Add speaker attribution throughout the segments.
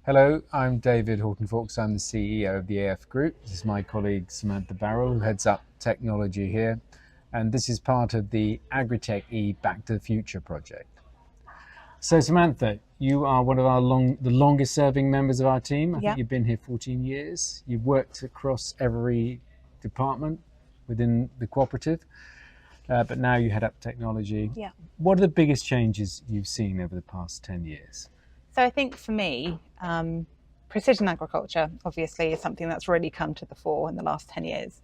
Speaker 1: Hello, I'm David Horton-Fawkes. I'm the CEO of the AF Group. This is my colleague Samantha Barrell, who heads up technology here. And this is part of the Agri-TechE Back to the Future project. So Samantha, you are one of the longest serving members of our team. I think you've been here 14 years. You've worked across every department within the cooperative, but now you head up technology.
Speaker 2: Yeah.
Speaker 1: What are the biggest changes you've seen over the past 10 years?
Speaker 2: So I think for me, precision agriculture obviously is something that's really come to the fore in the last 10 years.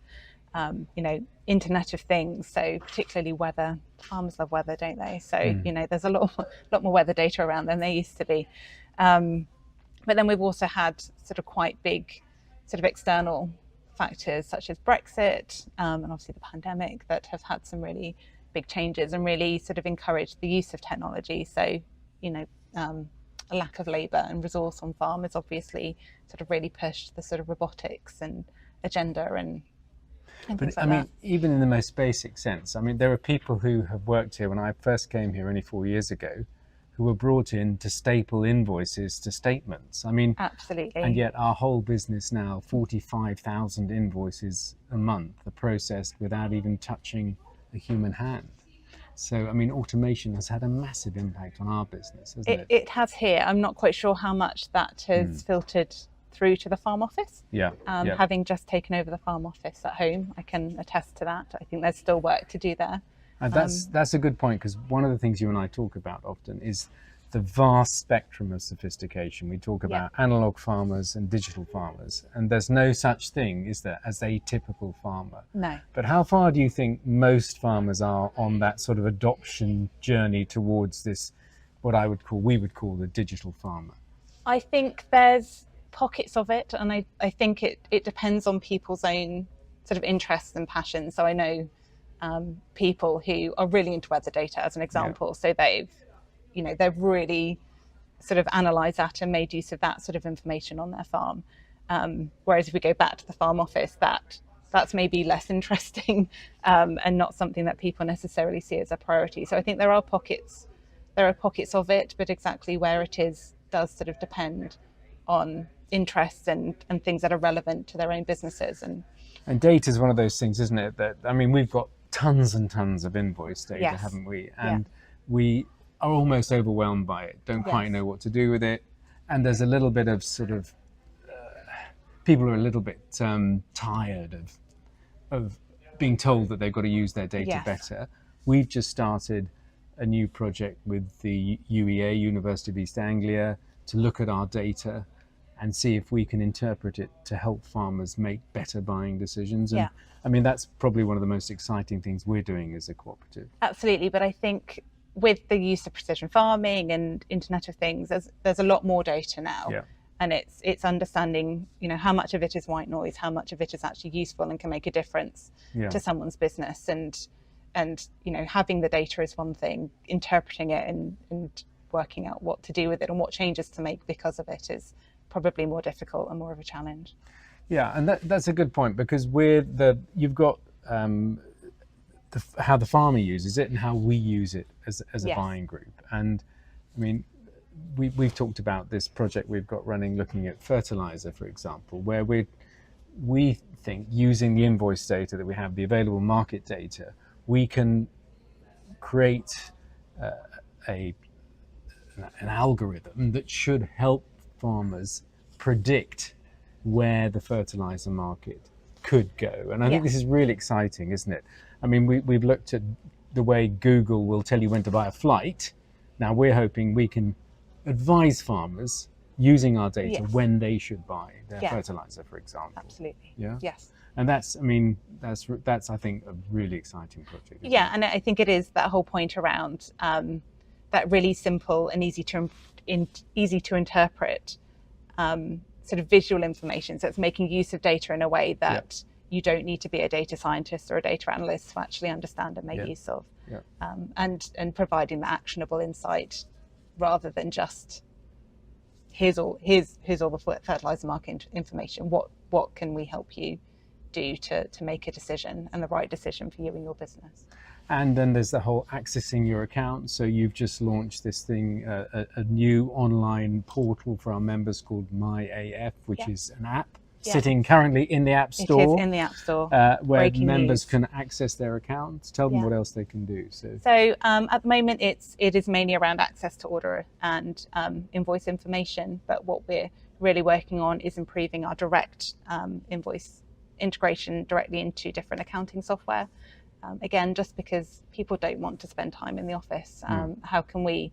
Speaker 2: Internet of Things, so particularly weather. Farmers love weather, don't they? So, there's a lot more weather data around than there used to be. But then we've also had sort of quite big sort of external factors such as Brexit and obviously the pandemic that have had some really big changes and really sort of encouraged the use of technology. So, a lack of labour and resource on farm has obviously sort of really pushed the sort of robotics and agenda and things like that.
Speaker 1: Even in the most basic sense, there are people who have worked here when I first came here only 4 years ago who were brought in to staple invoices to statements.
Speaker 2: Absolutely.
Speaker 1: And yet our whole business now, 45,000 invoices a month are processed without even touching a human hand. So, automation has had a massive impact on our business, hasn't it?
Speaker 2: It has here. I'm not quite sure how much that has filtered through to the farm office. Having just taken over the farm office at home, I can attest to that. I think there's still work to do there.
Speaker 1: And that's a good point, because one of the things you and I talk about often is the vast spectrum of sophistication. We talk about analog farmers and digital farmers, and there's no such thing, is there, as a typical farmer?
Speaker 2: No.
Speaker 1: But how far do you think most farmers are on that sort of adoption journey towards this, what we would call the digital farmer?
Speaker 2: I think there's pockets of it, and I think it depends on people's own sort of interests and passions. So I know people who are really into weather data, as an example. So they've really sort of analysed that and made use of that sort of information on their farm. Whereas if we go back to the farm office, that's maybe less interesting and not something that people necessarily see as a priority. So I think there are pockets of it, but exactly where it is does sort of depend on interests and things that are relevant to their own businesses.
Speaker 1: And data is one of those things, isn't it? That we've got tons and tons of invoice data, haven't we? And we are almost overwhelmed by it, don't quite know what to do with it. And there's a little bit of sort of, people are a little bit tired of being told that they've got to use their data better. We've just started a new project with the UEA, University of East Anglia, to look at our data and see if we can interpret it to help farmers make better buying decisions. And that's probably one of the most exciting things we're doing as a cooperative.
Speaker 2: Absolutely, but I think with the use of precision farming and Internet of Things, there's a lot more data now. And it's understanding, how much of it is white noise, how much of it is actually useful and can make a difference to someone's business. And having the data is one thing, interpreting it and working out what to do with it and what changes to make because of it is probably more difficult and more of a challenge.
Speaker 1: Yeah, and that's a good point, because you've got how the farmer uses it and how we use it as a buying group. And we've talked about this project we've got running looking at fertiliser, for example, where we think using the invoice data that we have, the available market data, we can create an algorithm that should help farmers predict where the fertiliser market could go. And I think this is really exciting, isn't it? We've looked at the way Google will tell you when to buy a flight. Now we're hoping we can advise farmers using our data when they should buy their fertiliser, for example.
Speaker 2: Absolutely.
Speaker 1: Yeah.
Speaker 2: Yes.
Speaker 1: And that's I think a really exciting project.
Speaker 2: And I think it is that whole point around that really simple and easy to interpret sort of visual information. So it's making use of data in a way that you don't need to be a data scientist or a data analyst to actually understand and make use of, and providing the actionable insight rather than just here's all the fertilizer market information. What can we help you do to make a decision, and the right decision for you and your business.
Speaker 1: And then there's the whole accessing your account. So you've just launched this thing, a new online portal for our members called MyAF, which is an app sitting currently in the App Store.
Speaker 2: It is in the App Store,
Speaker 1: where members can access their accounts. Tell them what else they can do.
Speaker 2: So at the moment, it is mainly around access to order and invoice information. But what we're really working on is improving our direct invoice integration directly into different accounting software. Again, just because people don't want to spend time in the office, how can we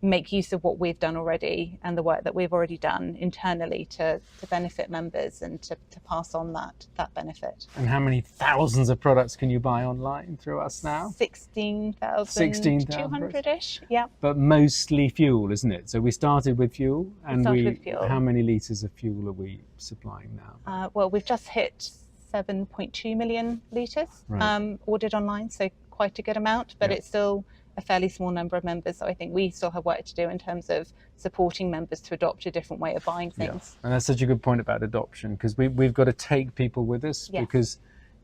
Speaker 2: make use of what we've done already and the work that we've already done internally to benefit members and to pass on that benefit.
Speaker 1: And how many thousands of products can you buy online through us now?
Speaker 2: 16,200-ish, yeah.
Speaker 1: But mostly fuel, isn't it? So we started with fuel, and how many litres of fuel are we supplying now?
Speaker 2: Well, we've just hit 7.2 million litres ordered online, so quite a good amount, but it's still a fairly small number of members. So I think we still have work to do in terms of supporting members to adopt a different way of buying things.
Speaker 1: And that's such a good point about adoption, because we've got to take people with us, because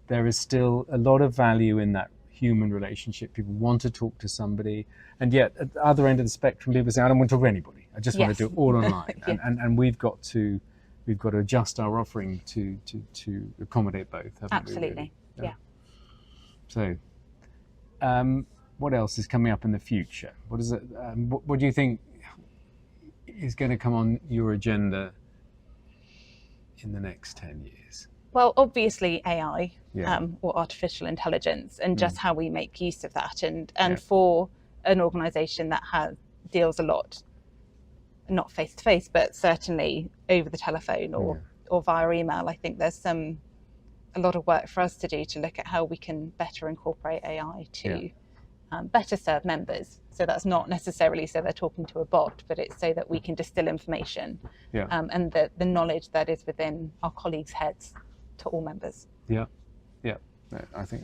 Speaker 1: there is still a lot of value in that human relationship. People want to talk to somebody, and yet at the other end of the spectrum, people say, I don't want to talk to anybody. I just want to do it all online. And we've got to adjust our offering to accommodate both, haven't we?
Speaker 2: Absolutely, yeah.
Speaker 1: So, what else is coming up in the future? What is it? What do you think is going to come on your agenda in the next 10 years?
Speaker 2: Well, obviously AI, or artificial intelligence, and just how we make use of that. And for an organisation that deals a lot, not face to face, but certainly over the telephone or via email, I think there's a lot of work for us to do to look at how we can better incorporate AI to better serve members. So that's not necessarily so they're talking to a bot, but it's so that we can distill information and the knowledge that is within our colleagues' heads to all members.
Speaker 1: Yeah. I think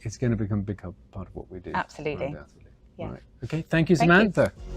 Speaker 1: it's going to become a big part of what we do.
Speaker 2: Absolutely.
Speaker 1: Right. Okay. Thank you, Samantha.
Speaker 2: Thank you.